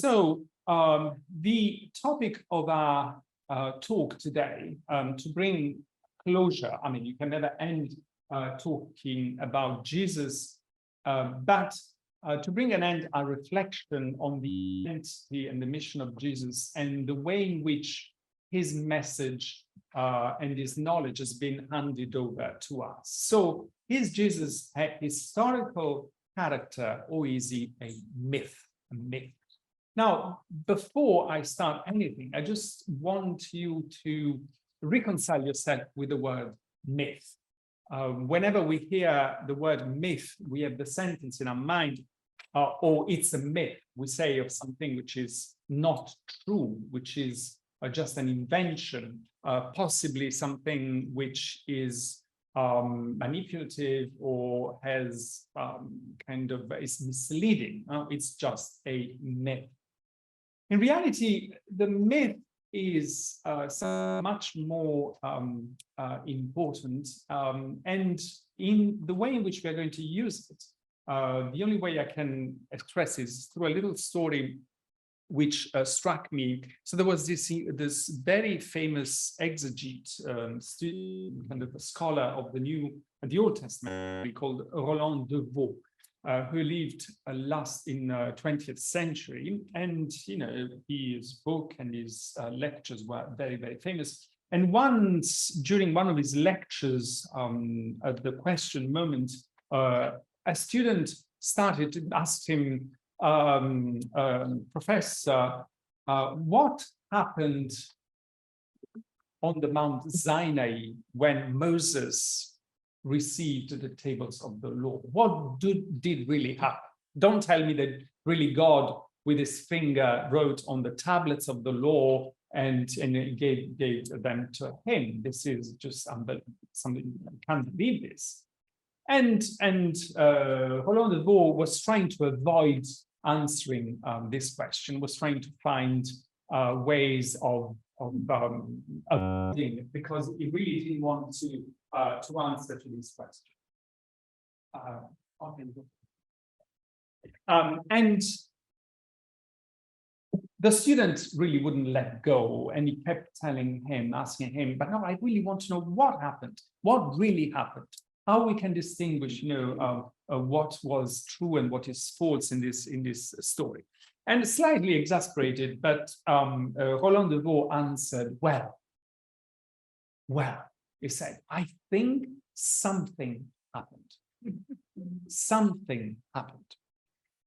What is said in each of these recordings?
The topic of our talk today, to bring closure, I mean, you can never end talking about Jesus, but to bring an end, a reflection on the identity and the mission of Jesus and the way in which his message and his knowledge has been handed over to us. So, is Jesus a historical character, or is he a myth? Now, before I start anything, I just want you to reconcile yourself with the word myth. Whenever we hear the word myth, we have the sentence in our mind, or it's a myth, we say, of something which is not true, which is just an invention, possibly something which is manipulative or has is misleading. It's just a myth. In reality, the myth is so much more important, and in the way in which we are going to use it, the only way I can express is through a little story which struck me. So there was this very famous exegete, student, kind of a scholar of the Old Testament, called Roland de Vaux, who lived last in 20th century, and his book and his lectures were very, very famous. And once during one of his lectures, at the question moment, a student started to ask him, Professor, what happened on the Mount Sinai when Moses received the tables of the law? What did really happen? Don't tell me that really God, with his finger, wrote on the tablets of the law and gave them to him. This is just something I can't believe this. And Roland de Vaux was trying to avoid answering this question, was trying to find ways of avoiding it, because he really didn't want to answer to this question. And the student really wouldn't let go, and he kept asking him, but no, I really want to know what happened, what really happened, how we can distinguish, what was true and what is false in this story. And slightly exasperated, but Roland de Vaux answered, well, he said, I think something happened. Something happened.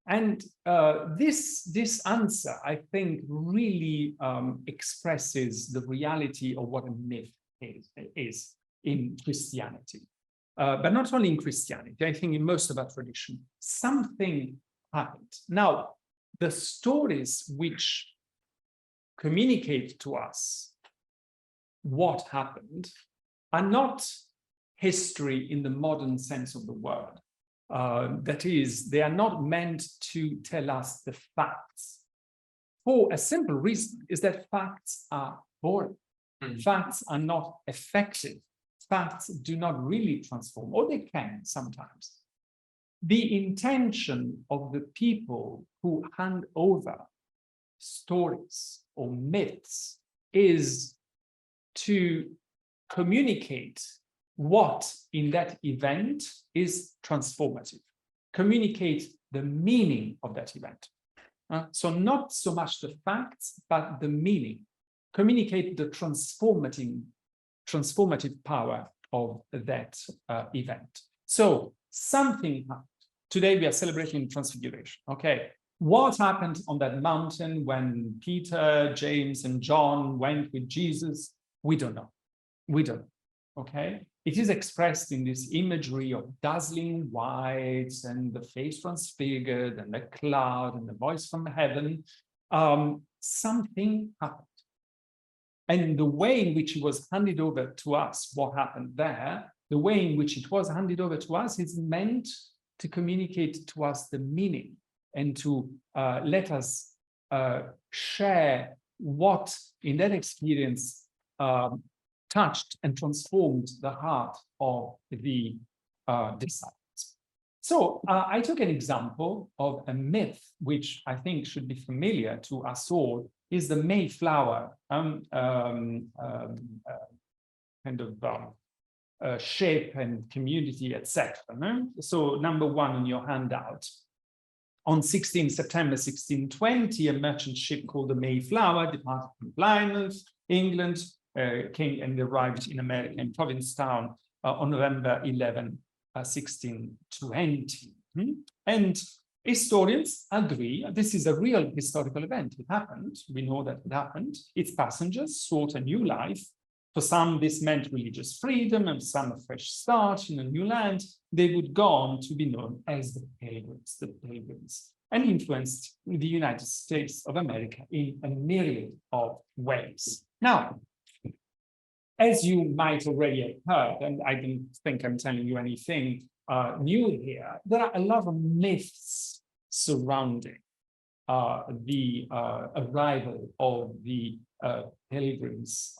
And this answer, I think, really expresses the reality of what a myth is in Christianity. But not only in Christianity, I think in most of our tradition, something happened. Now, the stories which communicate to us what happened are not history in the modern sense of the word. That is, they are not meant to tell us the facts. For a simple reason, is that facts are boring. Facts are not effective. Facts do not really transform, or they can sometimes. The intention of the people who hand over stories or myths is to communicate what in that event is transformative, communicate the meaning of that event. So not so much the facts, but the meaning, communicate the transformative power of that event. So something happened. Today we are celebrating Transfiguration. Okay, what happened on that mountain when Peter, James, and John went with Jesus? We don't know. We don't know. Okay, it is expressed in this imagery of dazzling whites and the face transfigured and the cloud and the voice from heaven. Something happened. And the way in which it was handed over to us, what happened there, the way in which it was handed over to us is meant to communicate to us the meaning and to let us share what in that experience touched and transformed the heart of the disciples. So I took an example of a myth, which I think should be familiar to us all, is the Mayflower shape and community, etc. No? So number one on your handout. On 16 September 1620, a merchant ship called the Mayflower departed from Plymouth, England, came and arrived in American Provincetown on November 11, 1620. And historians agree this is a real historical event. It happened. We know that it happened. Its passengers sought a new life. For some, this meant religious freedom, and some a fresh start in a new land. They would go on to be known as the Pilgrims, and influenced the United States of America in a myriad of ways. Now, as you might already have heard, and I don't think I'm telling you anything new here, there are a lot of myths surrounding the arrival of the Pilgrims,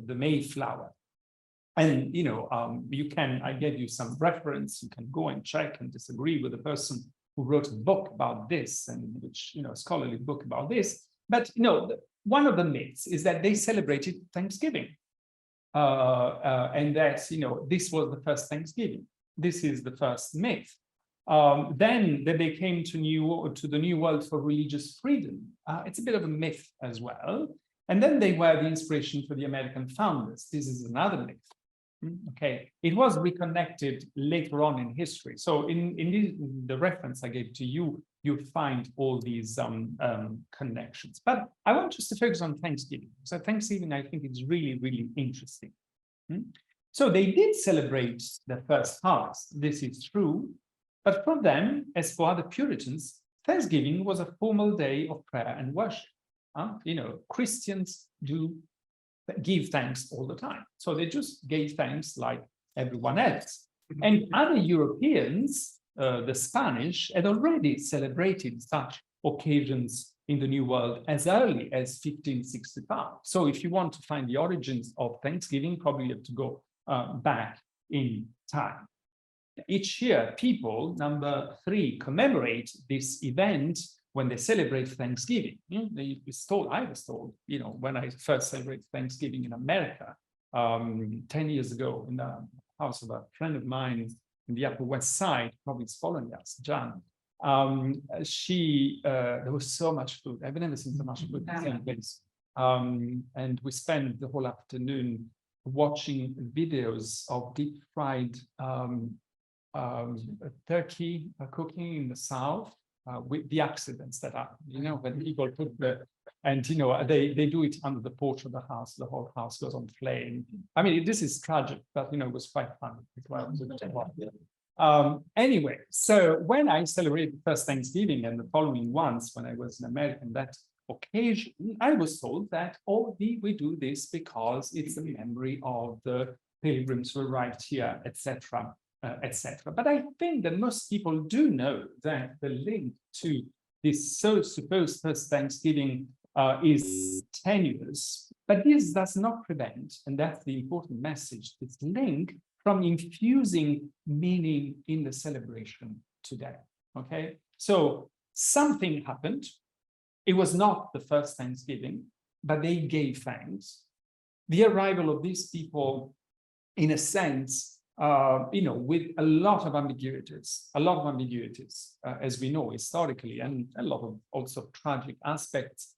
the Mayflower. And, you know, I gave you some reference, you can go and check and disagree with the person who wrote a book about this, and which, you know, a scholarly book about this. But, you know, one of the myths is that they celebrated Thanksgiving. And that, you know, this was the first Thanksgiving. This is the first myth. Then that they came to the New World for religious freedom. It's a bit of a myth as well. And then they were the inspiration for the American founders. This is another myth. Okay, it was reconnected later on in history. So in the reference I gave to you, you find all these connections. But I want us to focus on Thanksgiving. So Thanksgiving, I think, is really, really interesting. So they did celebrate the first harvest. This is true. But for them, as for other Puritans, Thanksgiving was a formal day of prayer and worship. You know, Christians do give thanks all the time. So they just gave thanks like everyone else. And other Europeans, the Spanish, had already celebrated such occasions in the New World as early as 1565. So if you want to find the origins of Thanksgiving, probably you have to go back in time. Each year, people, number 3, commemorate this event when they celebrate Thanksgiving. I was told, you know, when I first celebrated Thanksgiving in America 10 years ago in the house of a friend of mine in the Upper West Side, probably it's following us, Jan. There was so much food. I've never seen so much food in the same place. And we spent the whole afternoon watching videos of deep fried turkey cooking in the South. With the accidents that happen, you know, when people put and you know, they do it under the porch of the house, the whole house goes on flame. I mean, this is tragic, but you know, it was quite fun as well. Anyway, so when I celebrated the first Thanksgiving and the following ones, when I was in America, that occasion, I was told that we do this because it's the memory of the Pilgrims who arrived here, etc. Etc. But I think that most people do know that the link to this supposed first Thanksgiving is tenuous, but this does not prevent, and that's the important message, this link from infusing meaning in the celebration today, okay? So something happened. It was not the first Thanksgiving, but they gave thanks. The arrival of these people, in a sense, you know, with a lot of ambiguities, as we know historically, and a lot of also tragic aspects,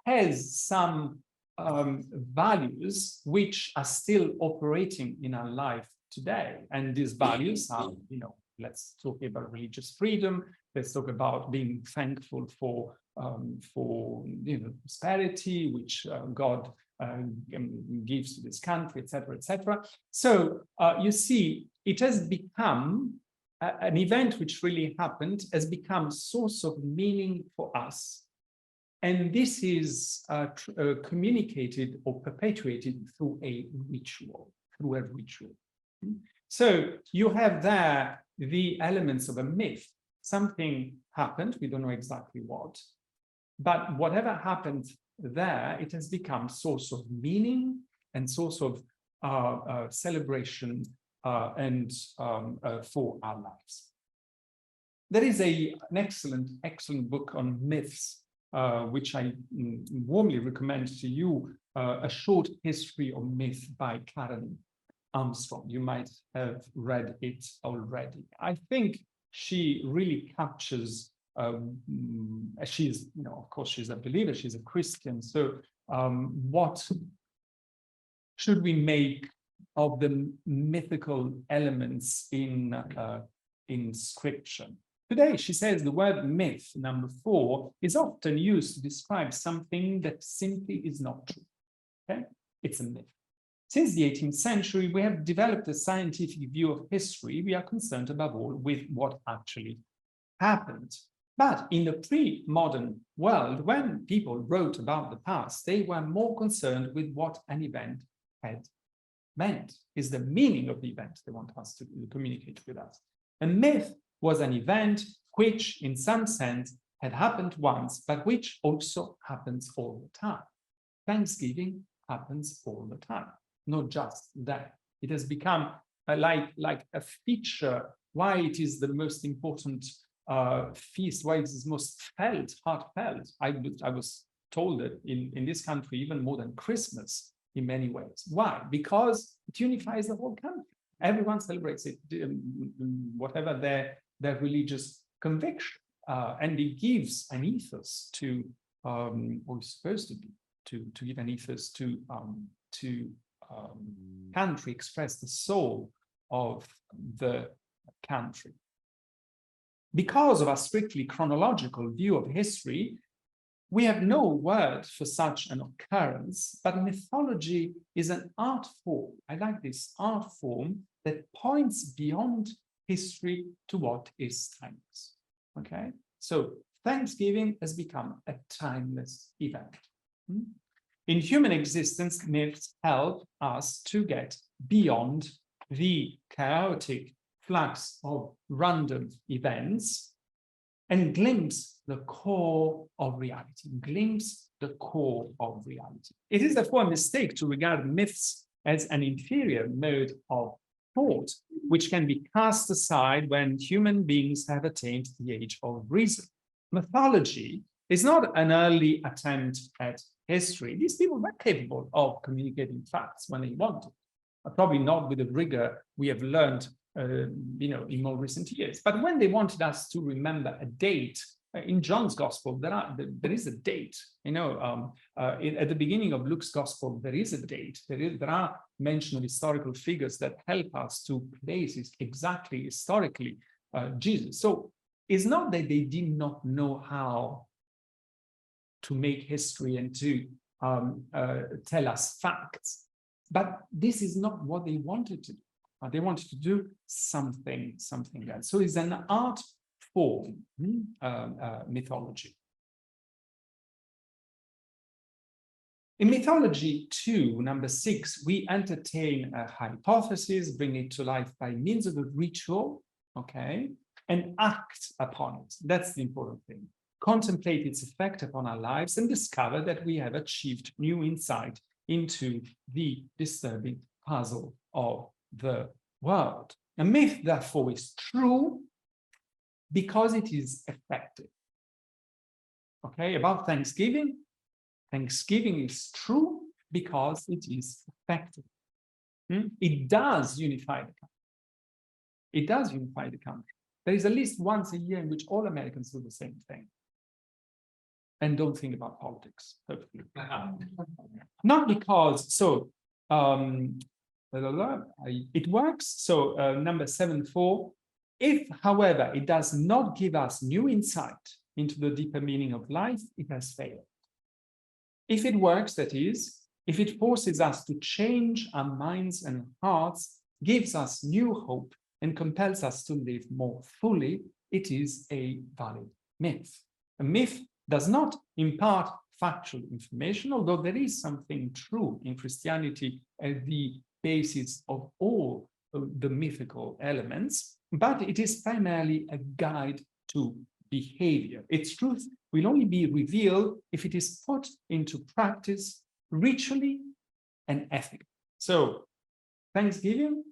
has some values which are still operating in our life today. And these values are, you know, let's talk about religious freedom. Let's talk about being thankful for you know, prosperity, which God gives to this country, etc., etc. So you see, it has become an event which really happened, has become a source of meaning for us. And this is communicated or perpetuated through a ritual, So you have there the elements of a myth. Something happened, we don't know exactly what, but whatever happened there, it has become source of meaning and source of celebration and for our lives. There is an excellent book on myths, which I warmly recommend to you, A Short History of Myth by Armstrong. You might have read it already. I think she really captures, she's, of course, she's a believer, she's a Christian. So what should we make of the mythical elements in scripture? Today, she says the word myth, number 4, is often used to describe something that simply is not true. Okay? It's a myth. Since the 18th century, we have developed a scientific view of history. We are concerned above all with what actually happened. But in the pre-modern world, when people wrote about the past, they were more concerned with what an event had meant, is the meaning of the event they want us to communicate with us. A myth was an event which, in some sense, had happened once, but which also happens all the time. Thanksgiving happens all the time, not just that. It has become like a feature, why it is the most important feast, why it is most heartfelt. I was told that in this country, even more than Christmas in many ways. Why? Because it unifies the whole country. Everyone celebrates it, whatever their religious conviction, and it gives an ethos to, or it's supposed to be, to give an ethos to country, express the soul of the country. Because of a strictly chronological view of history, we have no word for such an occurrence, but mythology is an art form. I like this art form that points beyond history to what is timeless. Okay, so Thanksgiving has become a timeless event. In human existence, myths help us to get beyond the chaotic flux of random events and glimpse the core of reality, It is therefore a mistake to regard myths as an inferior mode of thought, which can be cast aside when human beings have attained the age of reason. Mythology is not an early attempt at history. These people were capable of communicating facts when they wanted, probably not with the rigor we have learned in more recent years. But when they wanted us to remember a date, in John's Gospel, there is a date. At the beginning of Luke's Gospel, there is a date. There are mention of historical figures that help us to place exactly historically Jesus. So it's not that they did not know how to make history and to tell us facts, but this is not what they wanted to do. They wanted to do something else. So it's an art form, mythology. In mythology 2, number 6, we entertain a hypothesis, bring it to life by means of a ritual, okay, and act upon it. That's the important thing. Contemplate its effect upon our lives and discover that we have achieved new insight into the disturbing puzzle of the world. A myth, therefore, is true because it is effective. Okay, about Thanksgiving, Thanksgiving is true because it is effective. It does unify the country. It does unify the country. There is at least once a year in which all Americans do the same thing. And don't think about politics, hopefully. Not because, so, it works. So number 7.4, if, however, it does not give us new insight into the deeper meaning of life, it has failed. If it works, that is, if it forces us to change our minds and hearts, gives us new hope, and compels us to live more fully, it is a valid myth. A myth does not impart factual information, although there is something true in Christianity as the basis of all the mythical elements, but it is primarily a guide to behavior. Its truth will only be revealed if it is put into practice ritually and ethically. So, Thanksgiving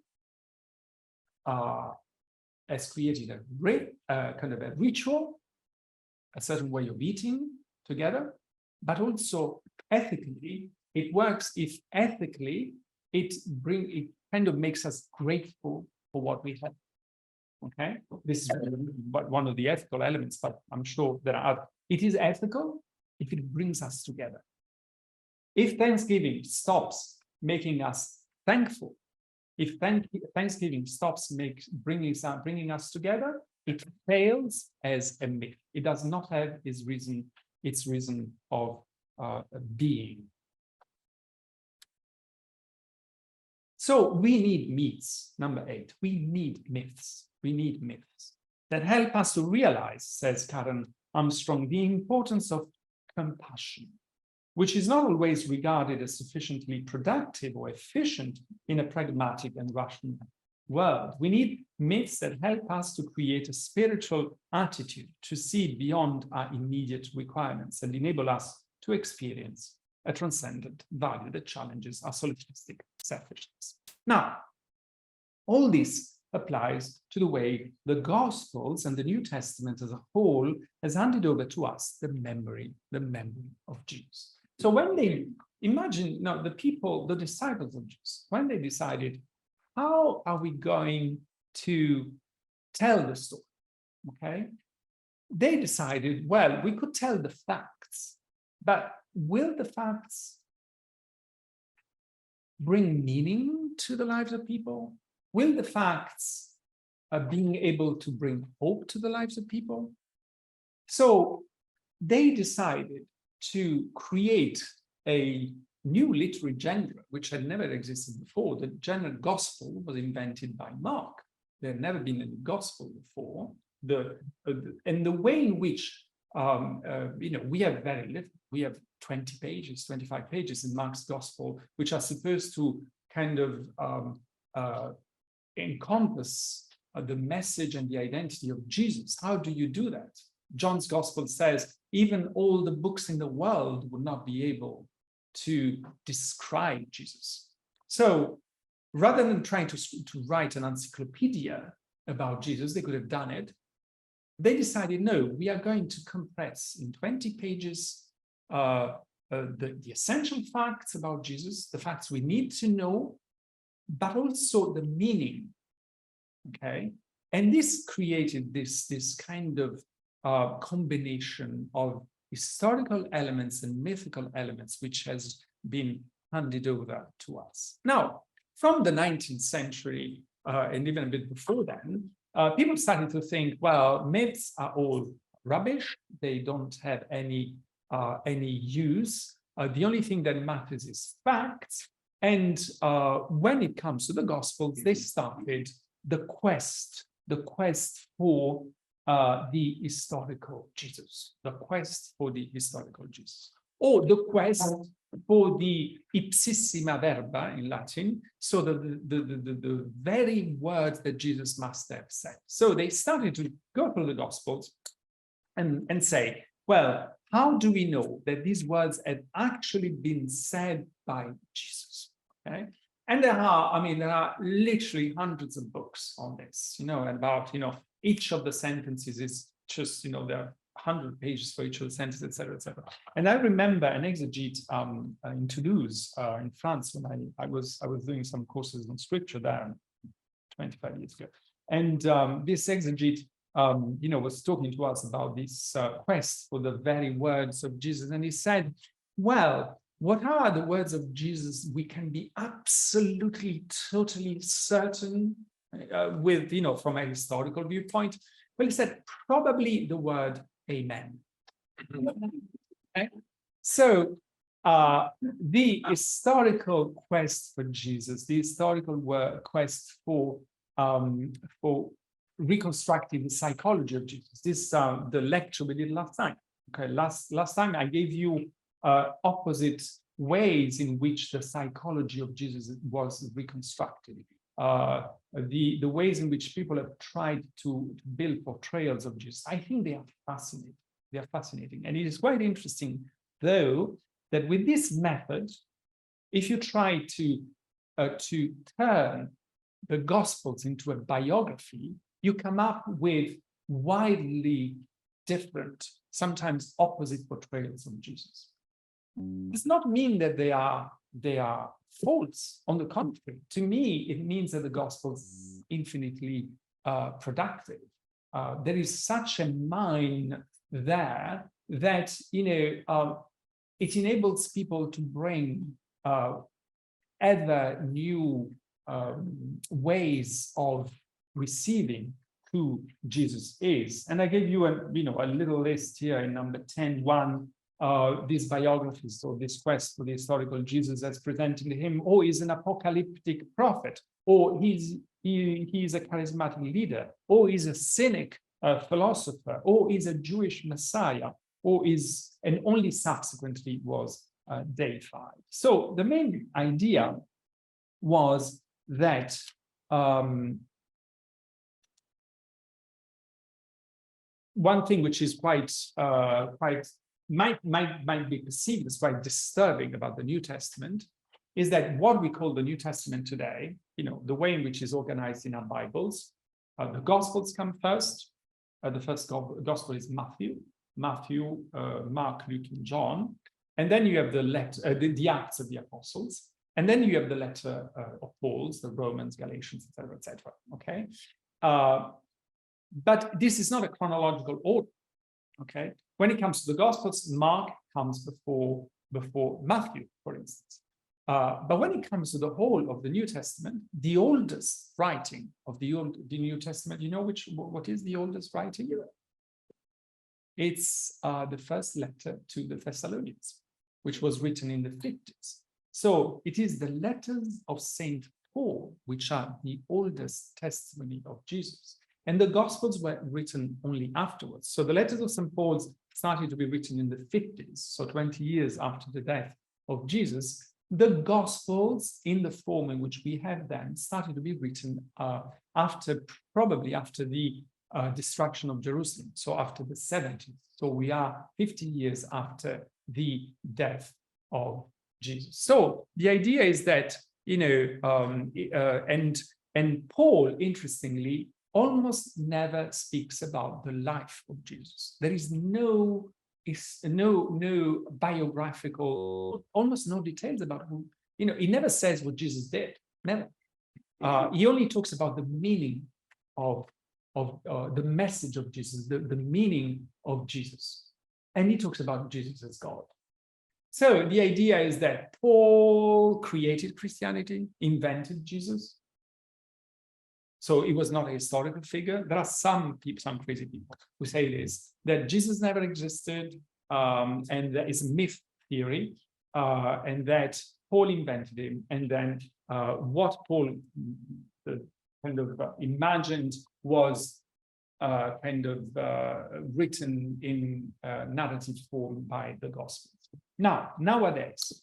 has created a kind of a ritual, a certain way of eating together, but also ethically, it works if ethically it kind of makes us grateful for what we have. Okay, this is one of the ethical elements, but I'm sure there are other. It is ethical if it brings us together. If Thanksgiving stops making us thankful, if Thanksgiving stops bringing us together, it fails as a myth. It does not have its reason of being. So we need myths. Number 8, we need myths. We need myths that help us to realize, says Karen Armstrong, the importance of compassion, which is not always regarded as sufficiently productive or efficient in a pragmatic and rational world. We need myths that help us to create a spiritual attitude, to see beyond our immediate requirements and enable us to experience a transcendent value that challenges our solipsistic selfishness. Now, all this applies to the way the Gospels and the New Testament as a whole has handed over to us the memory of Jesus. So when they imagine, the disciples of Jesus, when they decided, how are we going to tell the story? Okay, they decided, well, we could tell the facts, but will the facts bring meaning to the lives of people? Will the facts being able to bring hope to the lives of people? So they decided to create a new literary genre, which had never existed before. The genre gospel was invented by Mark. There had never been any gospel before. And the way in which, we have very little. We have 20 pages, 25 pages in Mark's gospel, which are supposed to kind of encompass the message and the identity of Jesus. How do you do that? John's gospel says even all the books in the world would not be able to describe Jesus. So rather than trying to write an encyclopedia about Jesus, they could have done it. They decided, no, we are going to compress in 20 pages the essential facts about Jesus, the facts we need to know, but also the meaning, okay? And this created this kind of combination of historical elements and mythical elements, which has been handed over to us. Now, from the 19th century, and even a bit before then, people started to think, well, myths are all rubbish. They don't have any use. The only thing that matters is facts. And when it comes to the Gospels, they started the quest for the historical Jesus, or the quest for the ipsissima verba in Latin, so the very words that Jesus must have said. So they started to go through the Gospels and say, well, how do we know that these words had actually been said by Jesus? Okay. And there are literally hundreds of books on this, about, each of the sentences is just, there are 100 pages for each of the sentences, et cetera, et cetera. And I remember an exegete in Toulouse, in France, when I was doing some courses on scripture there 25 years ago. And this exegete, was talking to us about this quest for the very words of Jesus. And he said, well, what are the words of Jesus we can be absolutely, totally certain with, from a historical viewpoint? Well, he said, probably the word amen. Okay? So the historical quest for Jesus, the historical quest for reconstructing the psychology of Jesus. This the lecture we did last time. Okay, last time I gave you opposite ways in which the psychology of Jesus was reconstructed. The ways in which people have tried to build portrayals of Jesus. I think they are fascinating. They are fascinating, and it is quite interesting, though, that with this method, if you try to turn the Gospels into a biography, you come up with widely different, sometimes opposite portrayals of Jesus. It does not mean that they are false. On the contrary, to me, it means that the Gospel is infinitely productive. There is such a mine there that, it enables people to bring ever new ways of receiving who Jesus is. And I gave you a little list here in number 10:1. These biographies, or this quest for the historical Jesus as presenting him, or he's an apocalyptic prophet, or he's a charismatic leader, or he's a cynic philosopher, or he's a Jewish Messiah, and only subsequently was deified. So the main idea was that one thing which is might be perceived as quite disturbing about the New Testament is that what we call the New Testament today, the way in which it's organized in our Bibles, the Gospels come first. The first Gospel is Matthew, Mark, Luke, and John. And then you have the Acts of the Apostles. And then you have the letter of Paul, the Romans, Galatians, etc., etc. Okay? But this is not a chronological order. Okay? When it comes to the Gospels, Mark comes before Matthew, for instance. But when it comes to the whole of the New Testament, the oldest writing of the New Testament, you know what is the oldest writing? It's the first letter to the Thessalonians, which was written in the 50s. So it is the letters of Saint Paul, which are the oldest testimony of Jesus. And the Gospels were written only afterwards. So the letters of St. Paul started to be written in the 50s, so 20 years after the death of Jesus. The Gospels, in the form in which we have them, started to be written probably after the destruction of Jerusalem, so after the 70s. So we are 50 years after the death of Jesus. So the idea is that, and Paul, interestingly, almost never speaks about the life of Jesus. There is no biographical, almost no details about who, he never says what Jesus did, never. He only talks about the meaning of the message of Jesus, the meaning of Jesus. And he talks about Jesus as God. So the idea is that Paul created Christianity, invented Jesus. So it was not a historical figure. There are some people, some crazy people who say this, that Jesus never existed, and that is a myth theory, and that Paul invented him, and then what Paul kind of imagined was written in narrative form by the Gospels. Now, nowadays,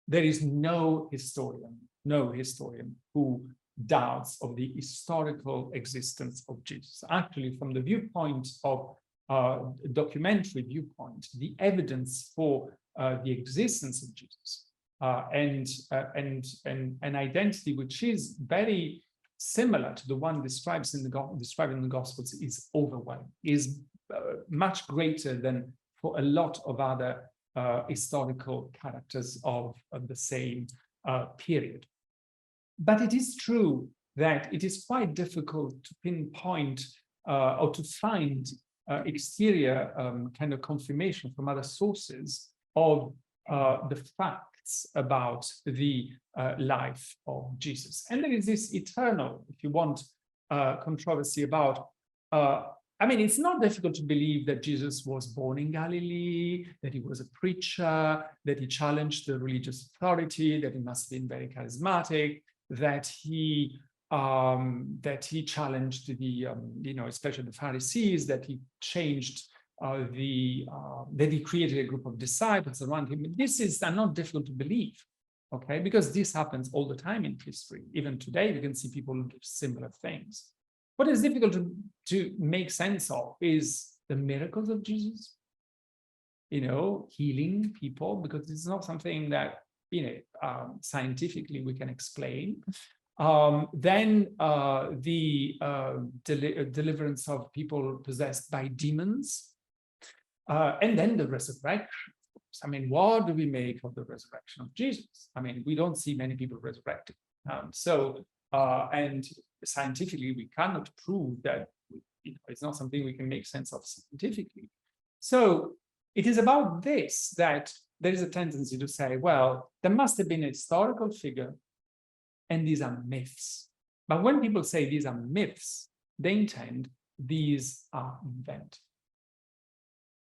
there is no historian who doubts of the historical existence of Jesus. Actually, from the viewpoint of documentary viewpoint, the evidence for the existence of Jesus and an identity which is very similar to the one described in the Gospels is overwhelming, is much greater than for a lot of other historical characters of the same period. But it is true that it is quite difficult to pinpoint or to find exterior kind of confirmation from other sources of the facts about the life of Jesus. And there is this eternal, if you want, controversy about it's not difficult to believe that Jesus was born in Galilee, that he was a preacher, that he challenged the religious authority, that he must have been very charismatic, that he challenged the especially the Pharisees, that he changed that he created a group of disciples around him. This is not difficult to believe, okay? Because this happens all the time in history. Even today, we can see people do similar things. What is difficult to make sense of is the miracles of Jesus, healing people, because it's not something that, scientifically we can explain. Then the deliverance of people possessed by demons, and then the resurrection. I mean, what do we make of the resurrection of Jesus? I mean, we don't see many people resurrected. And scientifically, we cannot prove that, it's not something we can make sense of scientifically. So it is about this that there is a tendency to say, well, there must have been a historical figure, and these are myths. But when people say these are myths, they intend these are invented.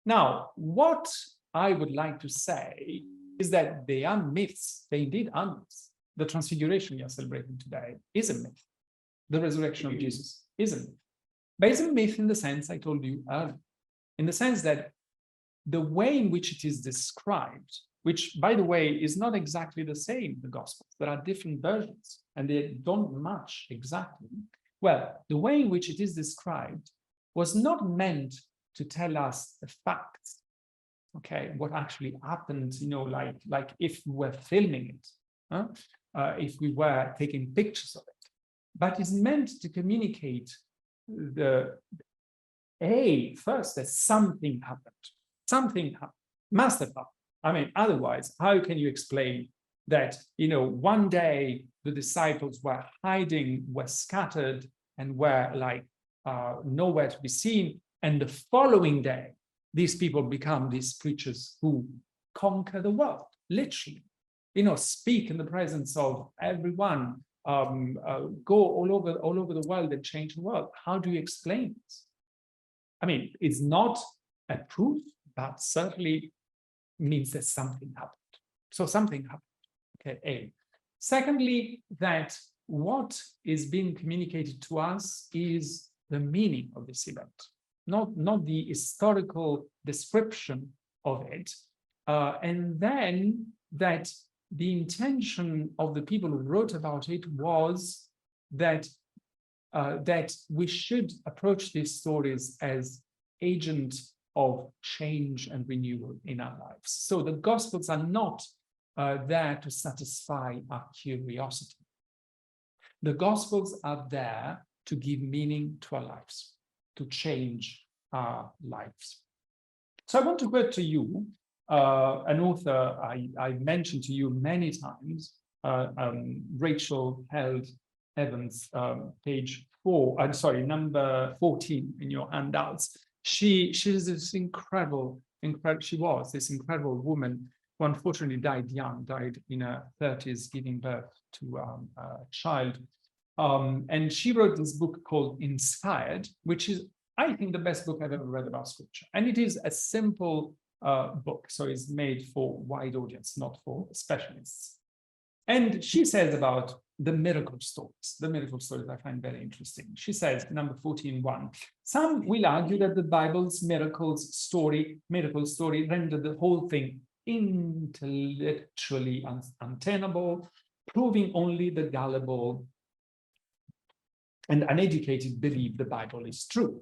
Now, what I would like to say is that they are myths. They indeed are myths. The transfiguration we are celebrating today is a myth. The resurrection of Jesus is a myth. But it's a myth in the sense I told you earlier, in the sense that the way in which it is described, which, by the way, is not exactly the same in the Gospels. There are different versions, and they don't match exactly. Well, the way in which it is described was not meant to tell us the facts, okay, what actually happened, like if we were filming it, if we were taking pictures of it, but is meant to communicate first that something happened, must have happened. I mean, otherwise, how can you explain that, one day the disciples were hiding, were scattered, and were nowhere to be seen, and the following day, these people become these preachers who conquer the world, literally, speak in the presence of everyone, go all over the world and change the world. How do you explain this? I mean, it's not a proof, but certainly means that something happened. So something happened, okay, A. Secondly, that what is being communicated to us is the meaning of this event, not the historical description of it. And then that the intention of the people who wrote about it was that we should approach these stories as agents of change and renewal in our lives. So the Gospels are not there to satisfy our curiosity. The Gospels are there to give meaning to our lives, to change our lives. So I want to quote to you an author I mentioned to you many times, Rachel Held Evans, number 14 in your handouts. She's this incredible, she was this incredible woman who unfortunately died young, died in her 30s, giving birth to a child. And she wrote this book called Inspired, which is, I think, the best book I've ever read about scripture. And it is a simple book, so it's made for wide audience, not for specialists. And she says about the miracle stories I find very interesting. She says, number 14:1, some will argue that the Bible's miracle story rendered the whole thing intellectually untenable, proving only the gullible and uneducated believe the Bible is true.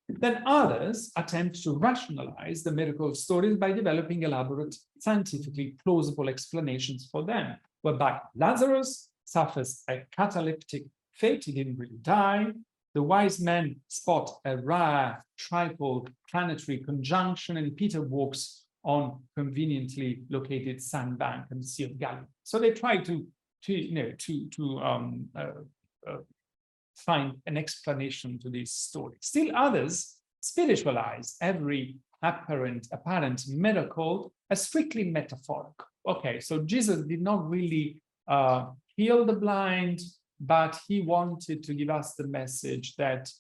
Then others attempt to rationalize the miracle stories by developing elaborate, scientifically plausible explanations for them, whereby Lazarus suffers a cataleptic fate, he didn't really die. The wise men spot a rare triple planetary conjunction, and Peter walks on conveniently located sandbank in the Sea of Galilee. So they try to find an explanation to this story. Still others spiritualize every apparent miracle as strictly metaphorical. Okay, so Jesus did not really heal the blind, but he wanted to give us the message that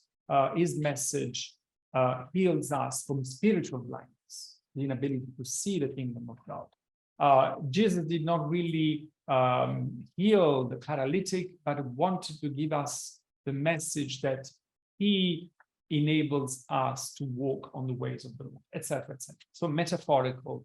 his message heals us from spiritual blindness, the inability to see the kingdom of God. Jesus did not really heal the paralytic, but wanted to give us the message that he enables us to walk on the ways of the Lord, etc., etc. So metaphorical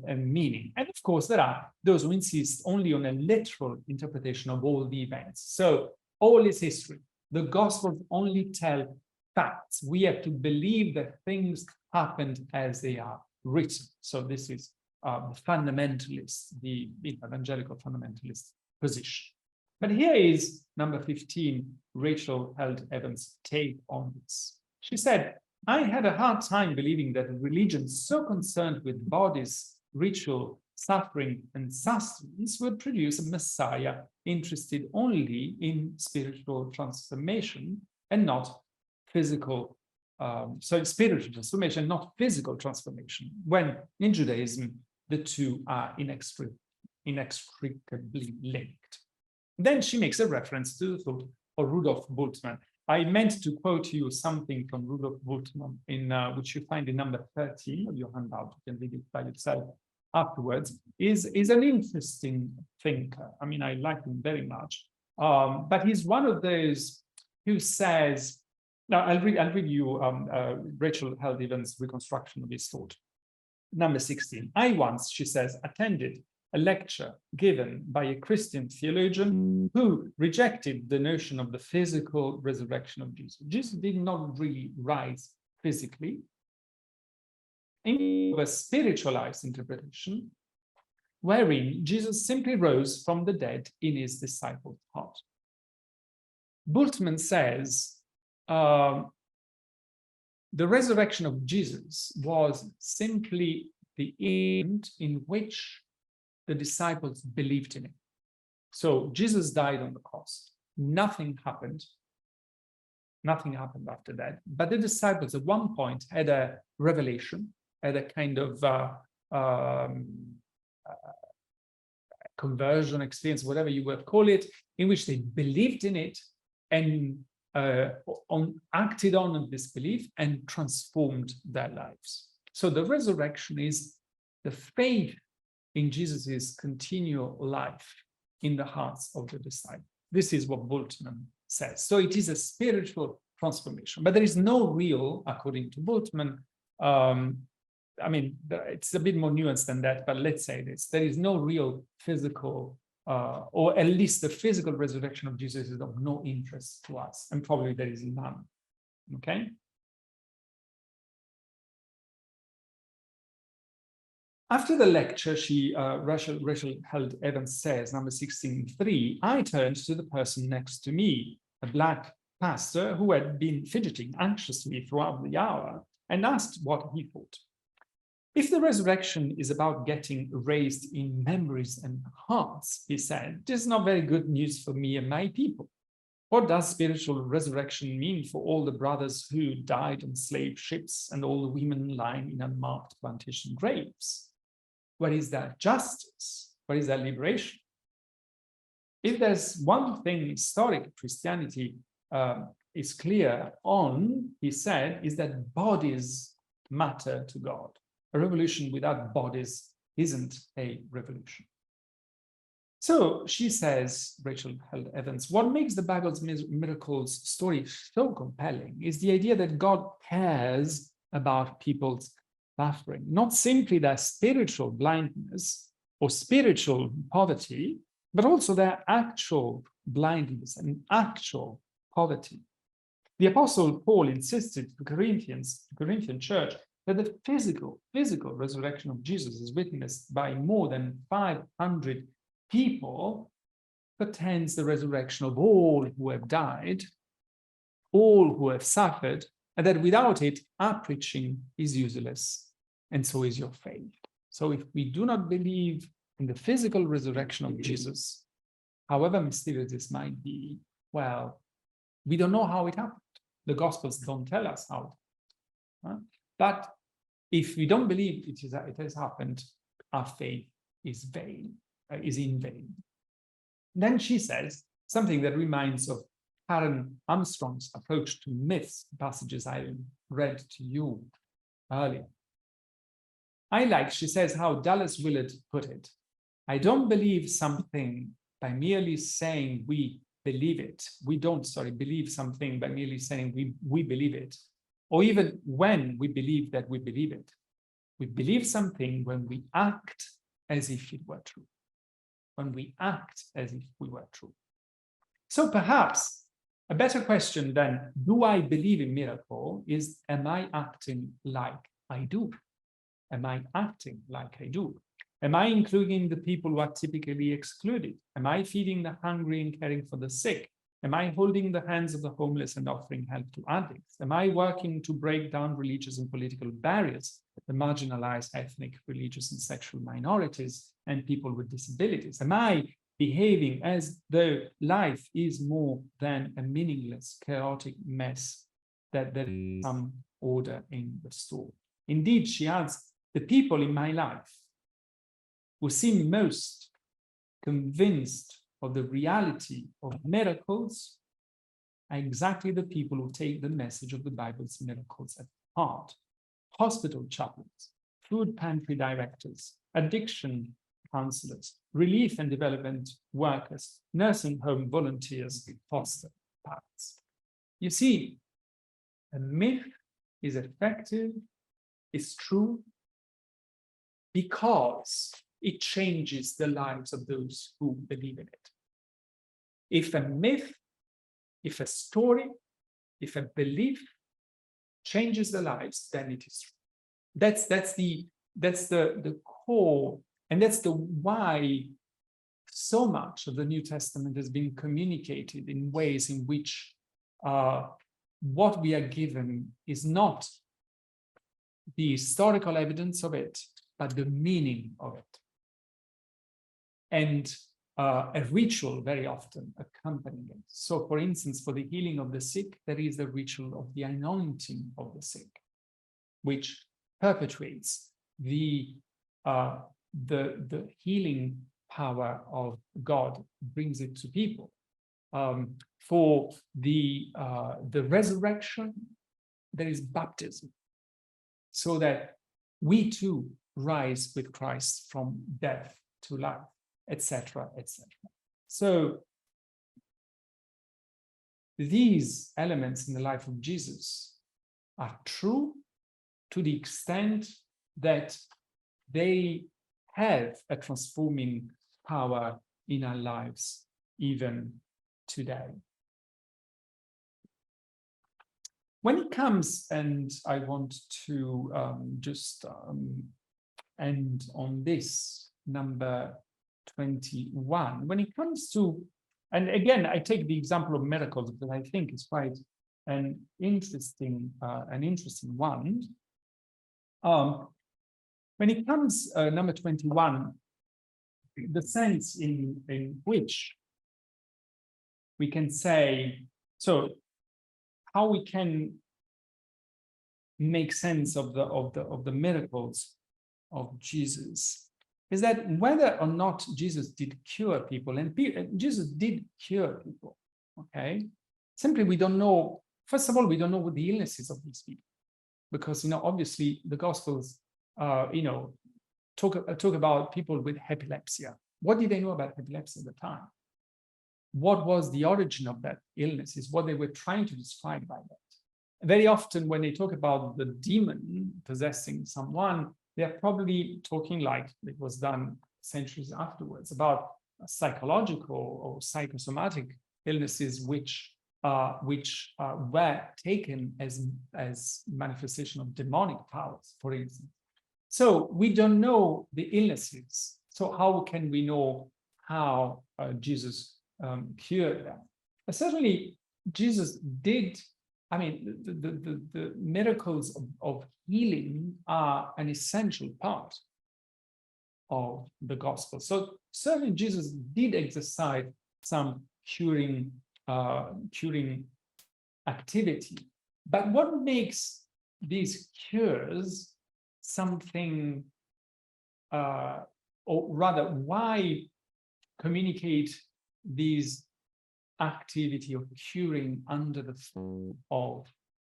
meaning. And of course, there are those who insist only on a literal interpretation of all the events. So all is history. The Gospels only tell facts. We have to believe that things happened as they are written. So this is the fundamentalist, the evangelical fundamentalist position. But here is number 15, Rachel Held Evans' take on this. She said, I had a hard time believing that a religion so concerned with bodies, ritual, suffering, and sustenance would produce a Messiah interested only in spiritual transformation and not physical, spiritual transformation, not physical transformation, when in Judaism, the two are inextricably linked. Then she makes a reference to the thought of Rudolf Bultmann. I meant to quote you something from Rudolf Bultmann, which you find in number 13 of your handout. You can read it by yourself afterwards. Is an interesting thinker. I mean, I like him very much. But he's one of those who says, now I'll read you Rachel Held Evans' reconstruction of his thought. Number 16. I once, she says, attended a lecture given by a Christian theologian who rejected the notion of the physical resurrection of Jesus. Jesus did not really rise physically. In a spiritualized interpretation, wherein Jesus simply rose from the dead in his disciples' heart. Bultmann says the resurrection of Jesus was simply the end in which the disciples believed in him. So Jesus died on the cross. Nothing happened. Nothing happened after that. But the disciples at one point had a revelation, had a kind of conversion experience, whatever you would call it, in which they believed in it and acted on this belief and transformed their lives. So the resurrection is the faith in Jesus' continual life in the hearts of the disciples. This is what Bultmann says. So it is a spiritual transformation, but there is no real, according to Bultmann, I mean, it's a bit more nuanced than that, but let's say this, there is no real physical, or at least the physical resurrection of Jesus is of no interest to us, and probably there is none, okay? After the lecture, Rachel Held Evans says, number 16.3, I turned to the person next to me, a Black pastor who had been fidgeting anxiously throughout the hour, and asked what he thought. If the resurrection is about getting raised in memories and hearts, he said, this is not very good news for me and my people. What does spiritual resurrection mean for all the brothers who died on slave ships and all the women lying in unmarked plantation graves? What is that justice? What is that liberation? If there's one thing historic Christianity is clear on, he said, is that bodies matter to God. A revolution without bodies isn't a revolution. So she says, Rachel Held Evans, what makes the Bible's miracles story so compelling is the idea that God cares about people's suffering, not simply their spiritual blindness or spiritual poverty, but also their actual blindness and actual poverty. The Apostle Paul insisted to the Corinthian church that the physical resurrection of Jesus is witnessed by more than 500 people, pertains the resurrection of all who have died, all who have suffered, and that without it, our preaching is useless, and so is your faith. So if we do not believe in the physical resurrection of Jesus, however mysterious this might be, well, we don't know how it happened. The Gospels don't tell us how it happened. But if we don't believe it has happened, our faith is in vain. Then she says something that reminds of Karen Armstrong's approach to myths, passages I read to you earlier. She says how Dallas Willard put it. I don't believe something by merely saying we believe it. We don't, believe something by merely saying we believe it. Or even when we believe that we believe it. We believe something when we act as if it were true. When we act as if we were true. So perhaps a better question than, do I believe in miracle, is, am I acting like I do? Am I acting like I do? Am I including the people who are typically excluded? Am I feeding the hungry and caring for the sick? Am I holding the hands of the homeless and offering help to addicts? Am I working to break down religious and political barriers that marginalize ethnic, religious, and sexual minorities and people with disabilities? Am I behaving as though life is more than a meaningless, chaotic mess, that there is some order in the store? Indeed, she adds, the people in my life who seem most convinced of the reality of miracles are exactly the people who take the message of the Bible's miracles at heart. Hospital chaplains, food pantry directors, addiction counselors, relief and development workers, nursing home volunteers, foster parents. You see, a myth is effective, is true, because it changes the lives of those who believe in it. If a myth, if a story, if a belief changes the lives, then it is true. That's the core, and that's the why so much of the New Testament has been communicated in ways in which what we are given is not the historical evidence of it, but the meaning of it. And a ritual very often accompanying it. So, for instance, for the healing of the sick, there is the ritual of the anointing of the sick, which perpetuates the healing power of God, brings it to people. For the resurrection, there is baptism, so that we too rise with Christ from death to life, etc., etc. So these elements in the life of Jesus are true to the extent that they have a transforming power in our lives even today. When it comes, and I want to just end on this, number 21, when it comes to, and again, I take the example of miracles because I think it's quite an interesting one. When it comes, number 21, the sense in which we can say, so how we can make sense of the miracles of Jesus is that whether or not Jesus did cure people, and Jesus did cure people, okay? Simply we don't know, first of all, we don't know what the illnesses of these people, because, obviously the Gospels, talk about people with epilepsy. What did they know about epilepsy at the time? What was the origin of that illness, is what they were trying to describe by that. Very often when they talk about the demon possessing someone, they're probably talking, like it was done centuries afterwards, about psychological or psychosomatic illnesses which were taken as manifestation of demonic powers, for instance. So we don't know the illnesses. So how can we know how Jesus cured them? But certainly Jesus did. I mean, the miracles of healing are an essential part of the gospel. So certainly Jesus did exercise some curing activity. But what makes these cures something, or rather, why communicate these activity of curing under the form of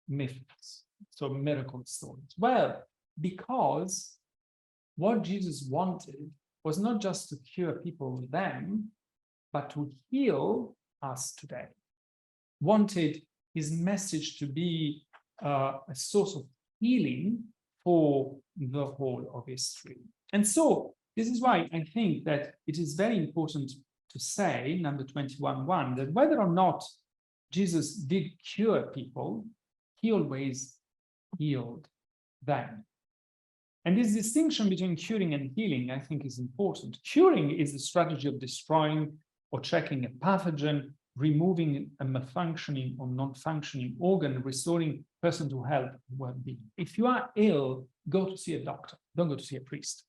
myths, so miracle stories? Well, because what Jesus wanted was not just to cure people then, but to heal us today. Wanted his message to be a source of healing for the whole of history. And so this is why I think that it is very important to say, number 21.1, that whether or not Jesus did cure people, he always healed them. And this distinction between curing and healing, I think, is important. Curing is the strategy of destroying or checking a pathogen, removing a malfunctioning or non-functioning organ, restoring person to health and well-being. If you are ill, go to see a doctor. Don't go to see a priest.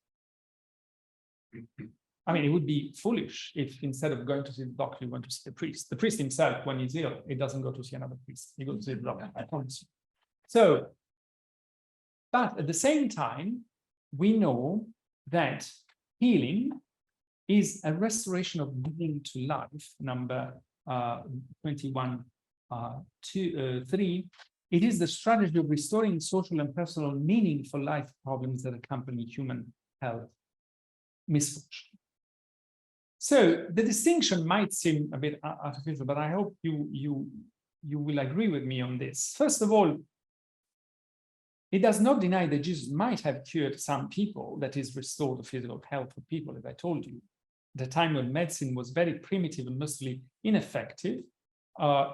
I mean, it would be foolish if instead of going to see the doctor, you went to see the priest. The priest himself, when he's ill, he doesn't go to see another priest. He goes to see the doctor, I promise you. So, but at the same time, we know that healing is a restoration of meaning to life, number 21, 3. It is the strategy of restoring social and personal meaning for life problems that accompany human health misfortune. So the distinction might seem a bit artificial, but I hope you will agree with me on this. First of all, it does not deny that Jesus might have cured some people, that is, restored the physical health of people, as I told you. The time when medicine was very primitive and mostly ineffective,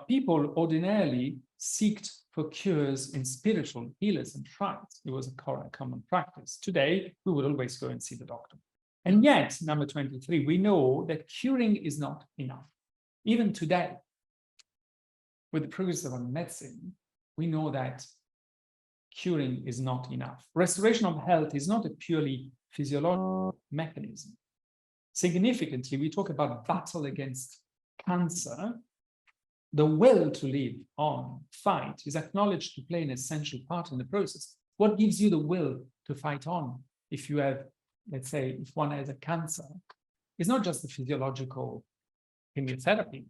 people ordinarily sought for cures in spiritual healers and shrines. It was a common practice. Today, we would always go and see the doctor. And yet, number 23, we know that curing is not enough. Even today, with the progress of medicine, we know that curing is not enough. Restoration of health is not a purely physiological mechanism. Significantly, we talk about battle against cancer. The will to live on, fight, is acknowledged to play an essential part in the process. What gives you the will to fight on if you have, let's say, if one has a cancer? It's not just the physiological chemotherapy,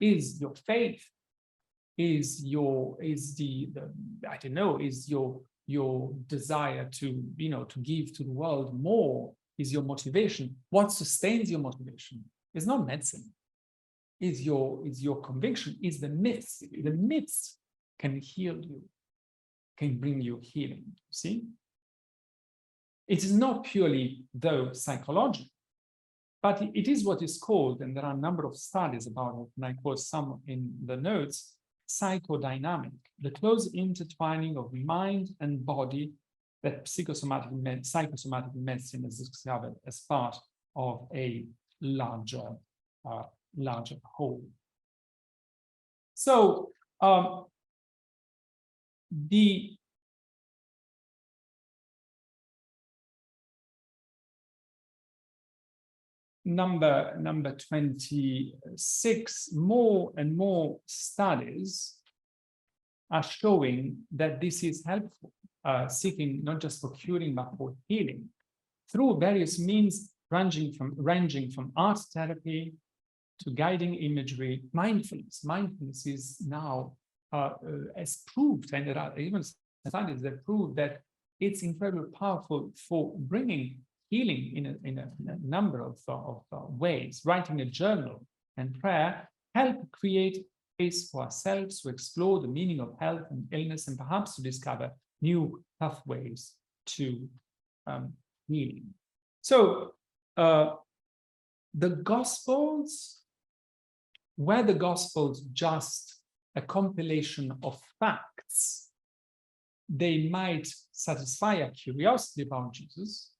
is your faith, is your desire to, to give to the world more, is your motivation. What sustains your motivation is not medicine, is your conviction, is the myths. The myths can heal you, can bring you healing, see? It is not purely, though, psychological, but it is what is called, and there are a number of studies about it, and I quote some in the notes, psychodynamic, the close intertwining of mind and body that psychosomatic medicine has discovered as part of a larger whole. So the number 26, more and more studies are showing that this is helpful, seeking not just for curing but for healing through various means ranging from art therapy to guiding imagery. Mindfulness is now as proved, and there are even studies that prove that it's incredibly powerful for bringing healing in a number of ways. Writing a journal and prayer help create space for ourselves to explore the meaning of health and illness, and perhaps to discover new pathways to healing. So the Gospels, were the Gospels just a compilation of facts, they might satisfy our curiosity about Jesus,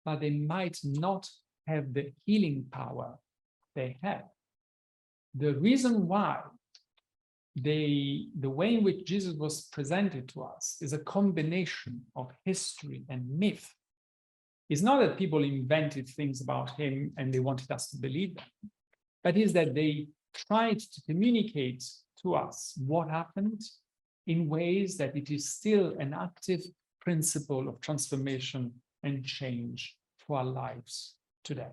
but they might not have the healing power they have. The reason why the way in which Jesus was presented to us is a combination of history and myth. It's not that people invented things about him and they wanted us to believe them, but is that they tried to communicate to us what happened in ways that it is still an active principle of transformation and change for our lives today.